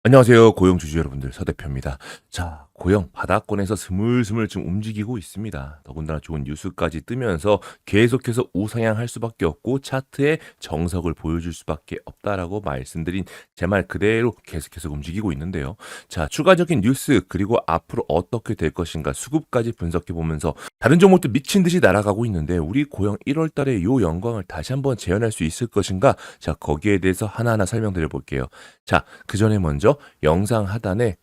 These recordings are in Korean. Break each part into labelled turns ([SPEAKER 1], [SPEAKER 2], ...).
[SPEAKER 1] 안녕하세요. 고용 주주 여러분들 서대표입니다. 자, 고용 바닥권에서 스물스물 좀 움직이고 있습니다. 더군다나 좋은 뉴스까지 뜨면서 계속해서 우상향할 수밖에 없고 차트에 정석을 보여줄 수밖에 없다라고 말씀드린 제 말 그대로 계속해서 움직이고 있는데요. 자, 추가적인 뉴스 그리고 앞으로 어떻게 될 것인가 수급까지 분석해 보면서 다른 종목도 미친 듯이 날아가고 있는데 우리 고용 1월 달에 요 영광을 다시 한번 재현할 수 있을 것인가? 자, 거기에 대해서 하나하나 설명드려 볼게요. 자, 그 전에 먼저 영상 하단에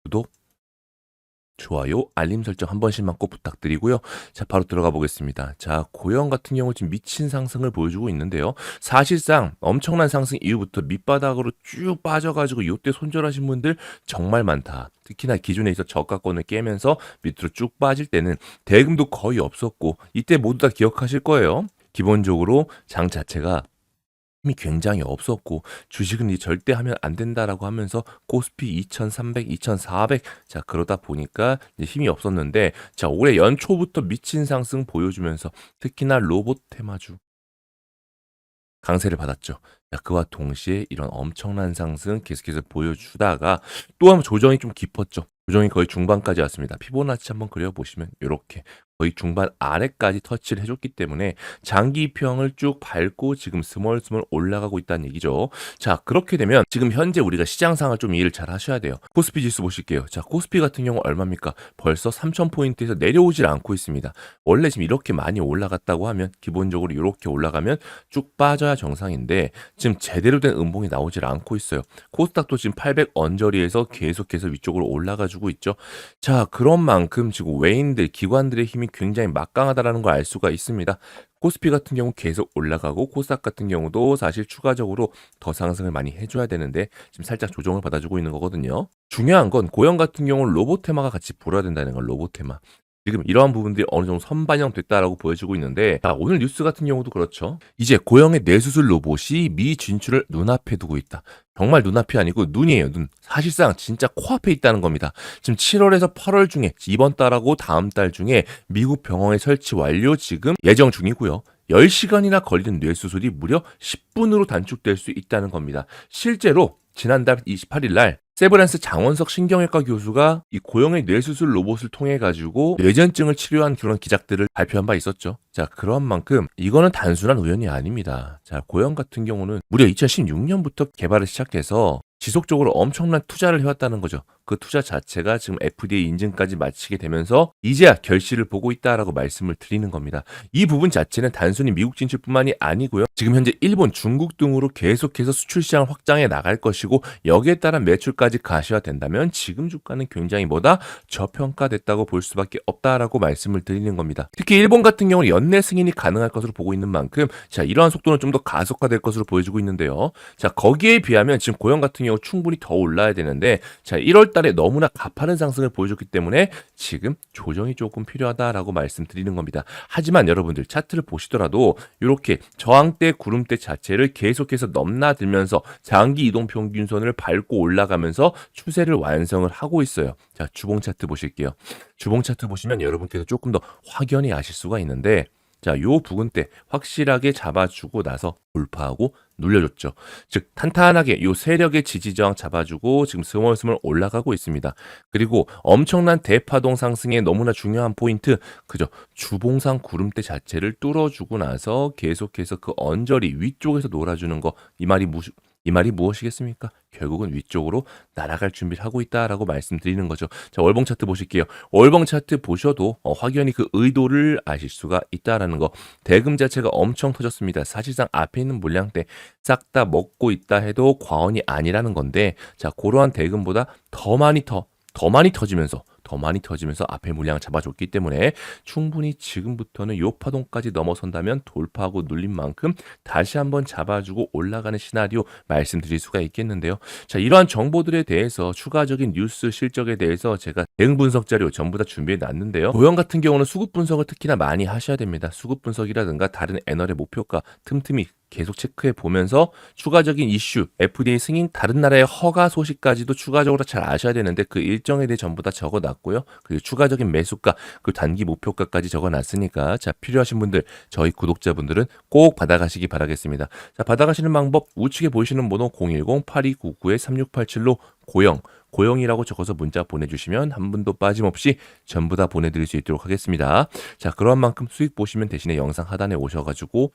[SPEAKER 1] 구독, 좋아요, 알림 설정 한 번씩만 꼭 부탁드리고요. 자, 바로 들어가 보겠습니다. 자, 고영 같은 경우 지금 미친 상승을 보여주고 있는데요. 사실상 엄청난 상승 이후부터 밑바닥으로 쭉 빠져가지고 이때 손절하신 분들 정말 많다. 특히나 기존에 있어 저가권을 깨면서 밑으로 쭉 빠질 때는 대금도 거의 없었고 이때 모두 다 기억하실 거예요. 기본적으로 장 자체가 힘이 굉장히 없었고 주식은 절대 하면 안 된다라고 하면서 코스피 2300, 2400 자 그러다 보니까 이제 힘이 없었는데 자 올해 연초부터 미친 상승 보여주면서 특히나 로봇 테마주 강세를 받았죠. 자, 그와 동시에 이런 엄청난 상승 계속해서 보여주다가 또 한번 조정이 좀 깊었죠. 조정이 거의 중반까지 왔습니다. 피보나치 한번 그려보시면 이렇게 거의 중반 아래까지 터치를 해줬기 때문에 장기평을 쭉 밟고 지금 스멀스멀 올라가고 있다는 얘기죠. 자, 그렇게 되면 지금 현재 우리가 시장 상황을 좀 이해를 잘 하셔야 돼요. 코스피 지수 보실게요. 자, 코스피 같은 경우 얼마입니까? 벌써 3000포인트에서 내려오질 않고 있습니다. 원래 지금 이렇게 많이 올라갔다고 하면 기본적으로 이렇게 올라가면 쭉 빠져야 정상인데 지금 제대로 된 음봉이 나오질 않고 있어요. 코스닥도 지금 800 언저리에서 계속해서 위쪽으로 올라가 주고 있죠. 자, 그런 만큼 지금 외인들, 기관들의 힘이 굉장히 막강하다라는 걸 알 수가 있습니다. 코스피 같은 경우 계속 올라가고 코스닥 같은 경우도 사실 추가적으로 더 상승을 많이 해줘야 되는데 지금 살짝 조정을 받아주고 있는 거거든요. 중요한 건 고영 같은 경우는 로봇 테마가 같이 불어야 된다는 건 로봇 테마. 지금 이러한 부분들이 어느 정도 선반영됐다라고 보여지고 있는데 자, 오늘 뉴스 같은 경우도 그렇죠. 이제 고영의 뇌수술 로봇이 미 진출을 눈앞에 두고 있다. 정말 눈앞이 아니고 눈이에요. 눈. 사실상 진짜 코앞에 있다는 겁니다. 지금 7월에서 8월 중에 이번 달하고 다음 달 중에 미국 병원에 설치 완료 지금 예정 중이고요. 10시간이나 걸리는 뇌수술이 무려 10분으로 단축될 수 있다는 겁니다. 실제로 지난달 28일 날 세브란스 장원석 신경외과 교수가 이 고영의 뇌수술 로봇을 통해 가지고 뇌전증을 치료한 그런 기작들을 발표한 바 있었죠. 자, 그런 만큼 이거는 단순한 우연이 아닙니다. 자, 고영 같은 경우는 무려 2016년부터 개발을 시작해서 지속적으로 엄청난 투자를 해왔다는 거죠. 그 투자 자체가 지금 FDA 인증까지 마치게 되면서 이제야 결실을 보고 있다라고 말씀을 드리는 겁니다. 이 부분 자체는 단순히 미국 진출뿐만이 아니고요. 지금 현재 일본, 중국 등으로 계속해서 수출 시장을 확장해 나갈 것이고 여기에 따른 매출까지 가시화된다면 지금 주가는 굉장히 저평가됐다고 볼 수밖에 없다라고 말씀을 드리는 겁니다. 특히 일본 같은 경우는 연내 승인이 가능할 것으로 보고 있는 만큼 자 이러한 속도는 좀 더 가속화될 것으로 보여지고 있는데요. 자 거기에 비하면 지금 고영 같은 경우 충분히 더 올라야 되는데 자 1월 달에 너무나 가파른 상승을 보여줬기 때문에 지금 조정이 조금 필요하다라고 말씀드리는 겁니다. 하지만 여러분들 차트를 보시더라도 이렇게 저항대 구름대 자체를 계속해서 넘나들면서 장기 이동 평균선을 밟고 올라가면서 추세를 완성을 하고 있어요. 자 주봉 차트 보실게요. 주봉 차트 보시면 여러분께서 조금 더 확연히 아실 수가 있는데 자, 요 부근 때 확실하게 잡아주고 나서 돌파하고 눌려줬죠. 즉 탄탄하게 요 세력의 지지저항 잡아주고 지금 스멀스멀 올라가고 있습니다. 그리고 엄청난 대파동 상승의 너무나 중요한 포인트 그죠? 주봉상 구름대 자체를 뚫어주고 나서 계속해서 그 언저리 위쪽에서 놀아주는 거 이 말이 무엇이겠습니까? 결국은 위쪽으로 날아갈 준비를 하고 있다라고 말씀드리는 거죠. 자, 월봉 차트 보실게요. 월봉 차트 보셔도 확연히 그 의도를 아실 수가 있다라는 거. 대금 자체가 엄청 터졌습니다. 사실상 앞에 있는 물량대 싹 다 먹고 있다 해도 과언이 아니라는 건데 자, 그러한 대금보다 더 많이 터지면서 앞에 물량을 잡아줬기 때문에 충분히 지금부터는 요 파동까지 넘어선다면 돌파하고 눌린 만큼 다시 한번 잡아주고 올라가는 시나리오 말씀드릴 수가 있겠는데요. 자, 이러한 정보들에 대해서 추가적인 뉴스 실적에 대해서 제가 대응 분석 자료 전부 다 준비해 놨는데요. 고영 같은 경우는 수급 분석을 특히나 많이 하셔야 됩니다. 수급 분석이라든가 다른 애널의 목표가 틈틈이 계속 체크해 보면서 추가적인 이슈, FDA 승인, 다른 나라의 허가 소식까지도 추가적으로 잘 아셔야 되는데 그 일정에 대해 전부 다 적어놨고요. 그리고 추가적인 매수가, 그 단기 목표가까지 적어놨으니까 자, 필요하신 분들, 저희 구독자분들은 꼭 받아가시기 바라겠습니다. 자, 받아가시는 방법 우측에 보이시는 번호 010-8299-3687로 고영이라고 적어서 문자 보내주시면 한 분도 빠짐없이 전부 다 보내드릴 수 있도록 하겠습니다. 자, 그런 만큼 수익 보시면 대신에 영상 하단에 오셔가지고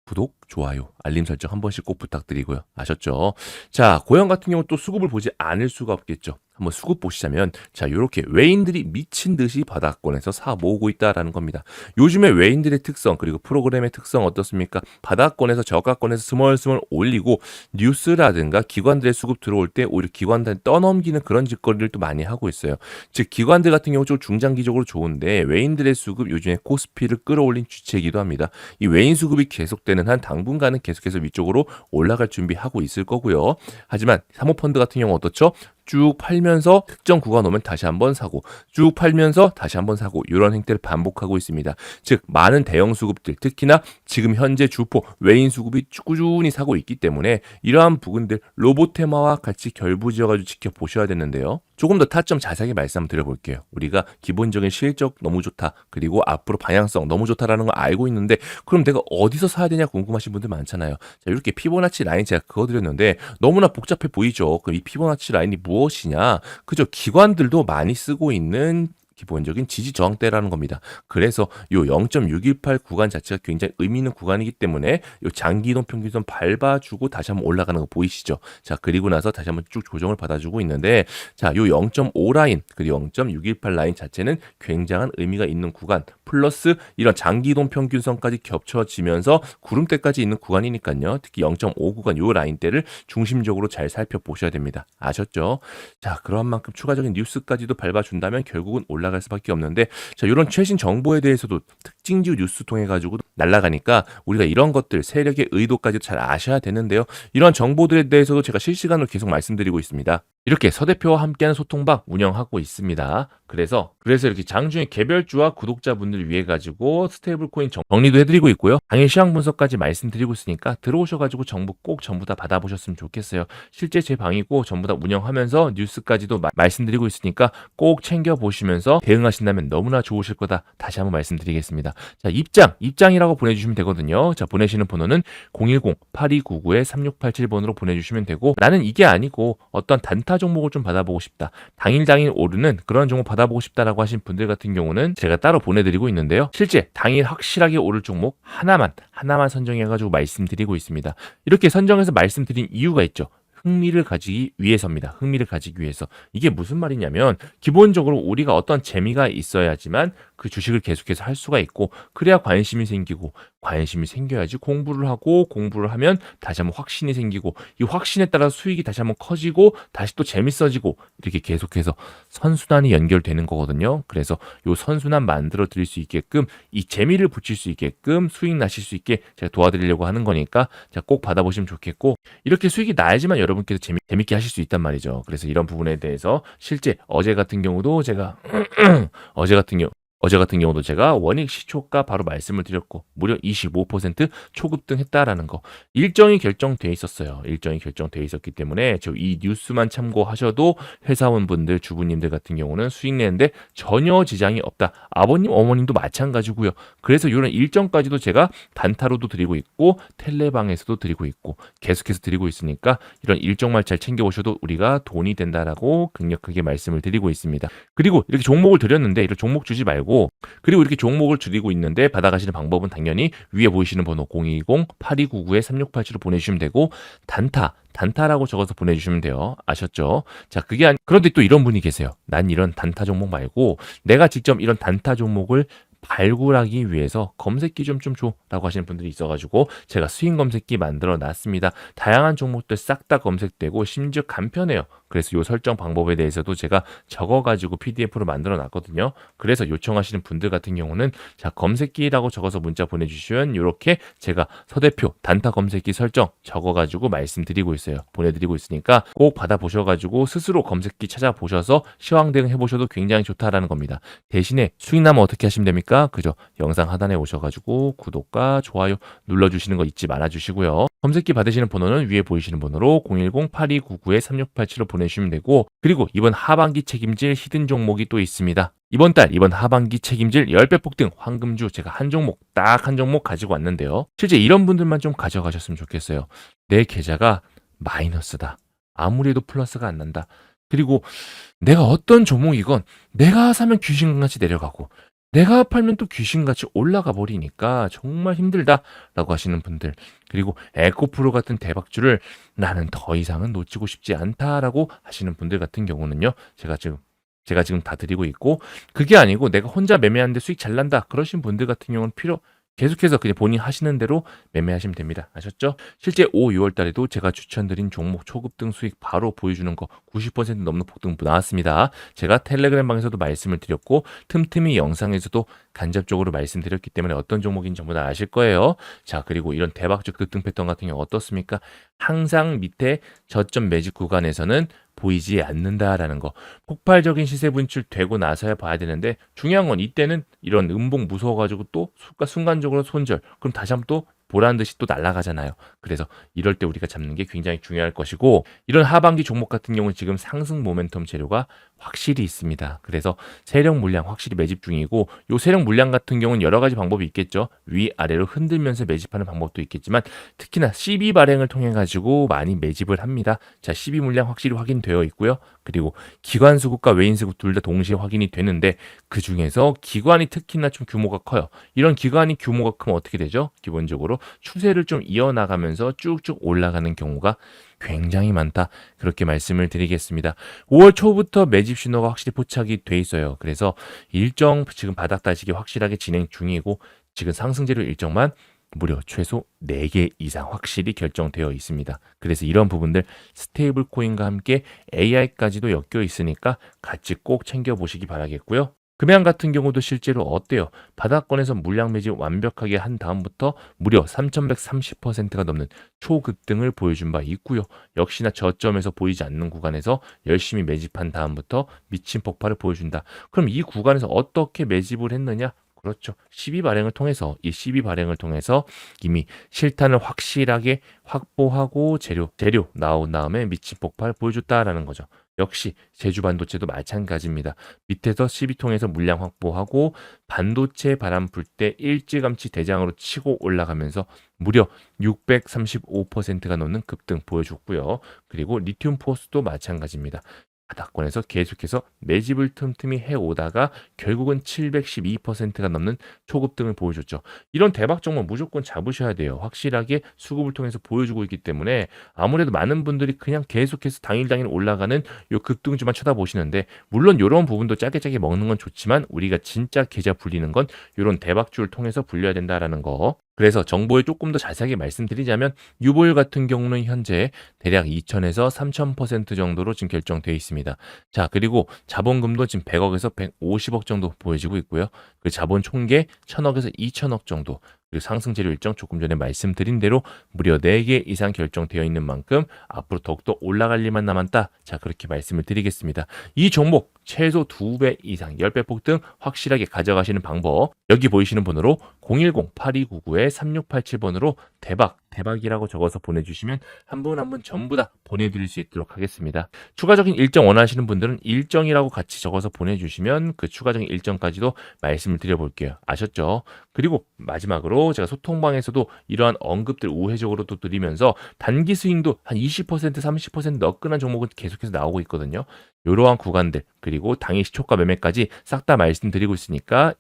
[SPEAKER 1] 구독, 좋아요, 알림 설정 한 번씩 꼭 부탁드리고요. 아셨죠? 자, 고영 같은 경우 또 수급을 보지 않을 수가 없겠죠. 한번 수급 보시자면 자, 이렇게 외인들이 미친 듯이 바닥권에서 사 모으고 있다라는 겁니다. 요즘에 외인들의 특성 그리고 프로그램의 특성 어떻습니까? 바닥권에서 저가권에서 스멀스멀 올리고 뉴스라든가 기관들의 수급 들어올 때 오히려 기관들을 떠넘기는 그런 짓거리를 또 많이 하고 있어요. 즉 기관들 같은 경우 좀 중장기적으로 좋은데 외인들의 수급 요즘에 코스피를 끌어올린 주체이기도 합니다. 이 외인 수급이 계속되는 한 당분간은 계속해서 위쪽으로 올라갈 준비하고 있을 거고요. 하지만 사모펀드 같은 경우 어떻죠? 쭉 팔면서 특정 구간 오면 다시 한번 사고 쭉 팔면서 다시 한번 사고 이런 행태를 반복하고 있습니다. 즉 많은 대형 수급들 특히나 지금 현재 주포 외인 수급이 꾸준히 사고 있기 때문에 이러한 부분들 로보테마와 같이 결부지어가지고 지켜보셔야 되는데요. 조금 더 타점 자세하게 말씀드려볼게요. 우리가 기본적인 실적 너무 좋다 그리고 앞으로 방향성 너무 좋다라는 걸 알고 있는데 그럼 내가 어디서 사야 되냐 궁금하신 분들 많잖아요. 자, 이렇게 피보나치 라인 제가 그어드렸는데 너무나 복잡해 보이죠. 그럼 이 피보나치 라인이 무엇이냐? 그저 기관들도 많이 쓰고 있는 기본적인 지지 저항대라는 겁니다. 그래서 요 0.618 구간 자체가 굉장히 의미 있는 구간이기 때문에 요 장기 이동 평균선 밟아주고 다시 한번 올라가는 거 보이시죠? 자, 그리고 나서 다시 한번 쭉 조정을 받아주고 있는데 자, 요 0.5 라인 그리고 0.618 라인 자체는 굉장한 의미가 있는 구간 플러스 이런 장기 이동 평균선까지 겹쳐지면서 구름대까지 있는 구간이니까요. 특히 0.5 구간 요 라인대를 중심적으로 잘 살펴보셔야 됩니다. 아셨죠? 자, 그런 만큼 추가적인 뉴스까지도 밟아준다면 결국은 올라갈 수밖에 없는데 자, 이런 최신 정보에 대해서도 특징지우 뉴스 통해 가지고 날아가니까 우리가 이런 것들 세력의 의도까지 잘 아셔야 되는데요. 이런 정보들에 대해서도 제가 실시간으로 계속 말씀드리고 있습니다. 이렇게 서 대표와 함께하는 소통방 운영하고 있습니다. 그래서 이렇게 장중에 개별주와 구독자분들 위해 가지고 스테이블 코인 정리도 해드리고 있고요. 당일 시황 분석까지 말씀드리고 있으니까 들어오셔가지고 정보 꼭 전부 다 받아보셨으면 좋겠어요. 실제 제 방이고 전부 다 운영하면서 뉴스까지도 말씀드리고 있으니까 꼭 챙겨보시면서 대응하신다면 너무나 좋으실 거다. 다시 한번 말씀드리겠습니다. 자, 입장이라고 보내주시면 되거든요. 자, 보내시는 번호는 010-8299-3687번으로 보내주시면 되고 나는 이게 아니고 어떤 단타 종목을 좀 받아보고 싶다. 당일 오르는 그런 종목 받아보고 싶다라고 하신 분들 같은 경우는 제가 따로 보내드리고 있는데요. 실제 당일 확실하게 오를 종목 하나만 선정해가지고 말씀드리고 있습니다. 이렇게 선정해서 말씀드린 이유가 있죠. 흥미를 가지기 위해서입니다. 흥미를 가지기 위해서. 이게 무슨 말이냐면 기본적으로 우리가 어떤 재미가 있어야지만 그 주식을 계속해서 할 수가 있고 그래야 관심이 생기고 관심이 생겨야지 공부를 하고 공부를 하면 다시 한번 확신이 생기고 이 확신에 따라 수익이 다시 한번 커지고 다시 또 재밌어지고 이렇게 계속해서 선순환이 연결되는 거거든요. 그래서 이 선순환 만들어 드릴 수 있게끔 이 재미를 붙일 수 있게끔 수익 나실 수 있게 제가 도와드리려고 하는 거니까 자, 꼭 받아보시면 좋겠고 이렇게 수익이 나야지만 여러분께서 재밌게 하실 수 있단 말이죠. 그래서 이런 부분에 대해서 실제 어제 같은 경우도 제가 어제 같은 경우도 제가 원익 시초가 바로 말씀을 드렸고 무려 25% 초급등했다라는 거 일정이 결정돼 있었어요. 일정이 결정돼 있었기 때문에 저 이 뉴스만 참고하셔도 회사원분들 주부님들 같은 경우는 수익 내는데 전혀 지장이 없다. 아버님 어머님도 마찬가지고요. 그래서 이런 일정까지도 제가 단타로도 드리고 있고 텔레방에서도 드리고 있고 계속해서 드리고 있으니까 이런 일정만 잘 챙겨오셔도 우리가 돈이 된다라고 강력하게 말씀을 드리고 있습니다. 그리고 이렇게 종목을 드렸는데 이런 종목 주지 말고 그리고 이렇게 종목을 드리고 있는데 받아가시는 방법은 당연히 위에 보이시는 번호 010-8299-3687로 보내주시면 되고 단타라고 적어서 보내주시면 돼요. 아셨죠? 자, 그런데 또 이런 분이 계세요. 난 이런 단타 종목 말고 내가 직접 이런 단타 종목을 발굴하기 위해서 검색기 좀 줘라고 하시는 분들이 있어가지고 제가 수익 검색기 만들어 놨습니다. 다양한 종목들 싹 다 검색되고 심지어 간편해요. 그래서 이 설정 방법에 대해서도 제가 적어가지고 PDF로 만들어 놨거든요. 그래서 요청하시는 분들 같은 경우는 자, 검색기라고 적어서 문자 보내주시면 이렇게 제가 서대표 단타 검색기 설정 적어가지고 말씀드리고 있어요. 보내드리고 있으니까 꼭 받아보셔가지고 스스로 검색기 찾아보셔서 시황 대응 해보셔도 굉장히 좋다라는 겁니다. 대신에 수익 나면 어떻게 하시면 됩니까? 있으니까 그죠? 영상 하단에 오셔가지고 구독과 좋아요 눌러주시는 거 잊지 말아주시고요. 검색기 받으시는 번호는 위에 보이시는 번호로 010-8299-3687로 보내주시면 되고, 그리고 이번 하반기 책임질 히든 종목이 또 있습니다. 이번 하반기 책임질 10배 폭등 황금주 제가 딱 한 종목 가지고 왔는데요. 실제 이런 분들만 좀 가져가셨으면 좋겠어요. 내 계좌가 마이너스다. 아무리 해도 플러스가 안 난다. 그리고 내가 어떤 종목이건 내가 사면 귀신같이 내려가고 내가 팔면 또 귀신같이 올라가 버리니까 정말 힘들다라고 하시는 분들, 그리고 에코프로 같은 대박주를 나는 더 이상은 놓치고 싶지 않다라고 하시는 분들 같은 경우는요, 제가 지금 다 드리고 있고, 그게 아니고 내가 혼자 매매하는데 수익 잘 난다 그러신 분들 같은 경우는 계속해서 그냥 본인 하시는 대로 매매하시면 됩니다. 아셨죠? 실제 5, 6월 달에도 제가 추천드린 종목 초급등 수익 바로 보여주는 거 90% 넘는 폭등 나왔습니다. 제가 텔레그램 방에서도 말씀을 드렸고 틈틈이 영상에서도 간접적으로 말씀드렸기 때문에 어떤 종목인지 전부 다 아실 거예요. 자, 그리고 이런 대박적 급등 패턴 같은 경우 어떻습니까? 항상 밑에 저점 매직 구간에서는 보이지 않는다라는 거. 폭발적인 시세 분출되고 나서야 봐야 되는데, 중요한 건 이때는 이런 음봉 무서워가지고 또 순간적으로 손절, 그럼 다시 한번 또 보란 듯이 또 날아가잖아요. 그래서 이럴 때 우리가 잡는 게 굉장히 중요할 것이고, 이런 하반기 종목 같은 경우는 지금 상승 모멘텀 재료가 확실히 있습니다. 그래서 세력 물량 확실히 매집 중이고, 요 세력 물량 같은 경우는 여러 가지 방법이 있겠죠. 위아래로 흔들면서 매집하는 방법도 있겠지만 특히나 12 발행을 통해 가지고 많이 매집을 합니다. 자, 12 물량 확실히 확인되어 있고요. 그리고 기관 수급과 외인 수급 둘 다 동시에 확인이 되는데, 그 중에서 기관이 특히나 좀 규모가 커요. 이런 기관이 규모가 크면 어떻게 되죠? 기본적으로 추세를 좀 이어나가면서 쭉쭉 올라가는 경우가 굉장히 많다. 그렇게 말씀을 드리겠습니다. 5월 초부터 매집 신호가 확실히 포착이 돼 있어요. 그래서 일정 지금 바닥 다지기 확실하게 진행 중이고, 지금 상승재료 일정만 무려 최소 4개 이상 확실히 결정되어 있습니다. 그래서 이런 부분들 스테이블 코인과 함께 AI까지도 엮여 있으니까 같이 꼭 챙겨보시기 바라겠고요. 금양 같은 경우도 실제로 어때요? 바닥권에서 물량 매집 완벽하게 한 다음부터 무려 3,130%가 넘는 초급등을 보여준 바 있고요. 역시나 저점에서 보이지 않는 구간에서 열심히 매집한 다음부터 미친 폭발을 보여준다. 그럼 이 구간에서 어떻게 매집을 했느냐? 그렇죠. 12 발행을 통해서, 이 12 발행을 통해서 이미 실탄을 확실하게 확보하고 재료 나온 다음에 미친 폭발 보여줬다라는 거죠. 역시 제주 반도체도 마찬가지입니다. 밑에서 12통에서 물량 확보하고 반도체 바람 불 때 일찌감치 대장으로 치고 올라가면서 무려 635%가 넘는 급등 보여줬고요. 그리고 리튬 포스도 마찬가지입니다. 바닥권에서 계속해서 매집을 틈틈이 해오다가 결국은 712%가 넘는 초급등을 보여줬죠. 이런 대박 종목 무조건 잡으셔야 돼요. 확실하게 수급을 통해서 보여주고 있기 때문에 아무래도 많은 분들이 그냥 계속해서 당일 올라가는 요 급등주만 쳐다보시는데, 물론 이런 부분도 짜게 먹는 건 좋지만 우리가 진짜 계좌 불리는 건 이런 대박주를 통해서 불려야 된다라는 거. 그래서 정보에 조금 더 자세하게 말씀드리자면, 유보율 같은 경우는 현재 대략 2,000에서 3,000% 정도로 지금 결정되어 있습니다. 자, 그리고 자본금도 지금 100억에서 150억 정도 보여지고 있고요. 그 자본 총계 1,000억에서 2,000억 정도. 그리고 상승 재료 일정 조금 전에 말씀드린 대로 무려 4개 이상 결정되어 있는 만큼 앞으로 더욱더 올라갈 일만 남았다. 자, 그렇게 말씀을 드리겠습니다. 이 종목 최소 2배 이상 10배 폭등 확실하게 가져가시는 방법, 여기 보이시는 번호로 010-8299-3687번으로 대박이라고 적어서 보내주시면 한 분 한 분 전부 다 보내드릴 수 있도록 하겠습니다. 추가적인 일정 원하시는 분들은 일정이라고 같이 적어서 보내주시면 그 추가적인 일정까지도 말씀을 드려볼게요. 아셨죠? 그리고 마지막으로 제가 소통방에서도 이러한 언급들 우회적으로 또 드리면서 단기 스윙도 한 20% 30% 너끈한 종목은 계속해서 나오고 있거든요. 이러한 구간들, 그리고 당일 시초가 매매까지 싹 다 말씀드리고 있으니까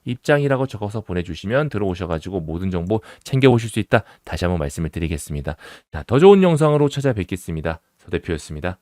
[SPEAKER 1] 입장이라고 적어서 보내주시면 들어오셔가지고 모든 정보 챙겨보실 수 있다. 다시 한번 말씀을 드리겠습니다. 자, 더 좋은 영상으로 찾아뵙겠습니다. 서 대표였습니다.